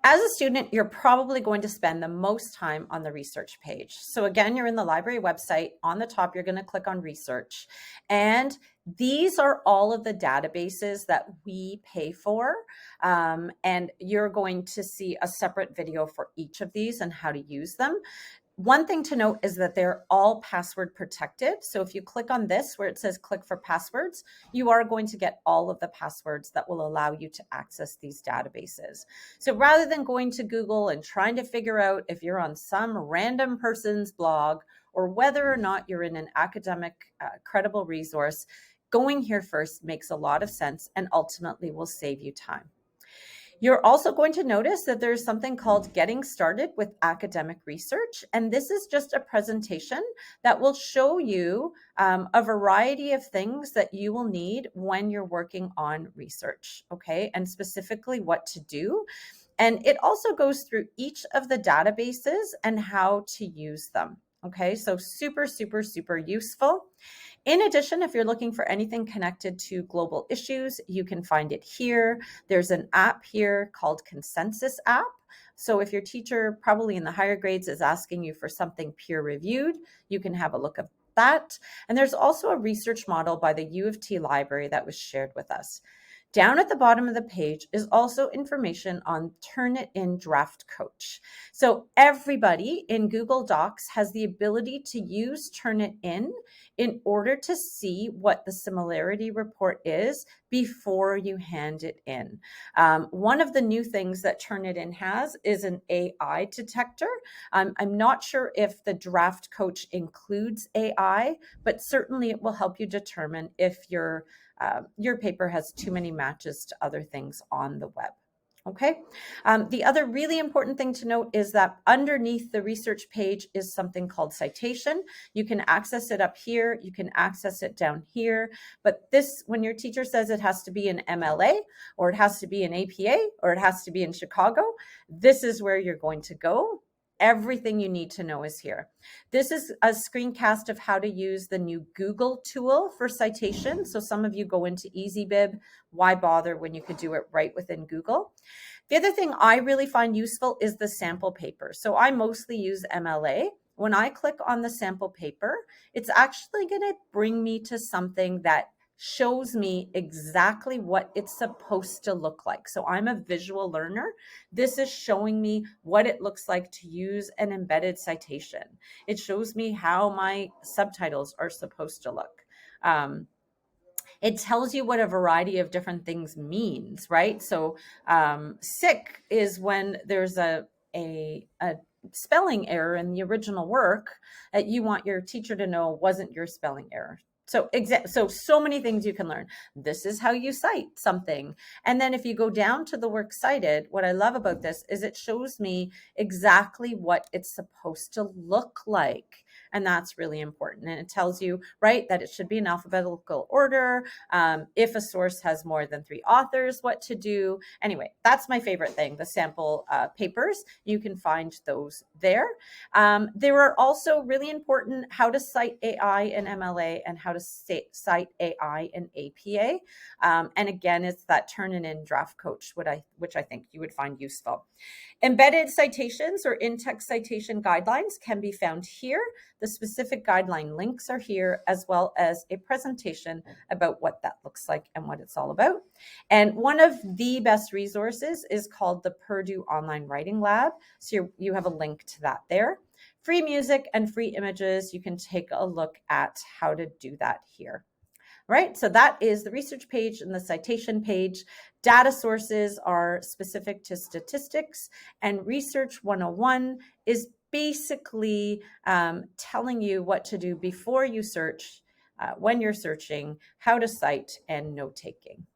As a student, you're probably going to spend the most time on the research page. So again, you're in the library website. On the top, you're going to click on research. And these are all of the databases that we pay for. And you're going to see a separate video for each of these and how to use them. One thing to note is that they're all password protected. So if you click on this where it says click for passwords, you are going to get all of the passwords that will allow you to access these databases. So rather than going to Google and trying to figure out if you're on some random person's blog or whether or not you're in an academic credible resource, going here first makes a lot of sense and ultimately will save you time. You're also going to notice that there's something called Getting Started with Academic Research. And this is just a presentation that will show you a variety of things that you will need when you're working on research, okay? And specifically what to do. And it also goes through each of the databases and how to use them. Okay, so super, super, super useful. In addition, if you're looking for anything connected to global issues, you can find it here. There's an app here called Consensus App. So if your teacher, probably in the higher grades, is asking you for something peer reviewed, you can have a look at that. And there's also a research model by the U of T library that was shared with us. Down at the bottom of the page is also information on Turnitin Draft Coach. So everybody in Google Docs has the ability to use Turnitin in order to see what the similarity report is before you hand it in. One of the new things that Turnitin has is an AI detector. I'm not sure if the Draft Coach includes AI, but certainly it will help you determine if your paper has too many matches to other things on the web. Okay. The other really important thing to note is that underneath the research page is something called citation. You can access it up here. You can access it down here. But this, when your teacher says it has to be in MLA or it has to be in APA or it has to be in Chicago, this is where you're going to go. Everything you need to know is here. This is a screencast of how to use the new Google tool for citation. So some of you go into EasyBib. Why bother when you could do it right within Google? The other thing I really find useful is the sample paper. So I mostly use MLA. When I click on the sample paper, it's actually going to bring me to something that shows me exactly what it's supposed to look like. So I'm a visual learner. This is showing me what it looks like to use an embedded citation. It shows me how my subtitles are supposed to look. It tells you what a variety of different things means, right? So sick is when there's a spelling error in the original work that you want your teacher to know wasn't your spelling error. So many things you can learn. This is how you cite something. And then if you go down to the works cited, what I love about this is it shows me exactly what it's supposed to look like. And that's really important. And it tells you, right, that it should be in alphabetical order. If a source has more than 3 authors, what to do. Anyway, that's my favorite thing, the sample papers. You can find those there. There are also really important how to cite AI in MLA and how to cite AI in APA. And again, it's that Turnitin Draft Coach, which I think you would find useful. Embedded citations or in-text citation guidelines can be found here. The specific guideline links are here, as well as a presentation about what that looks like and what it's all about. And one of the best resources is called the Purdue Online Writing Lab. So you have a link to that there. Free music and free images. You can take a look at how to do that here. Right, so that is the research page and the citation page. Data sources are specific to statistics, and Research 101 is basically telling you what to do before you search, when you're searching, how to cite, and note taking.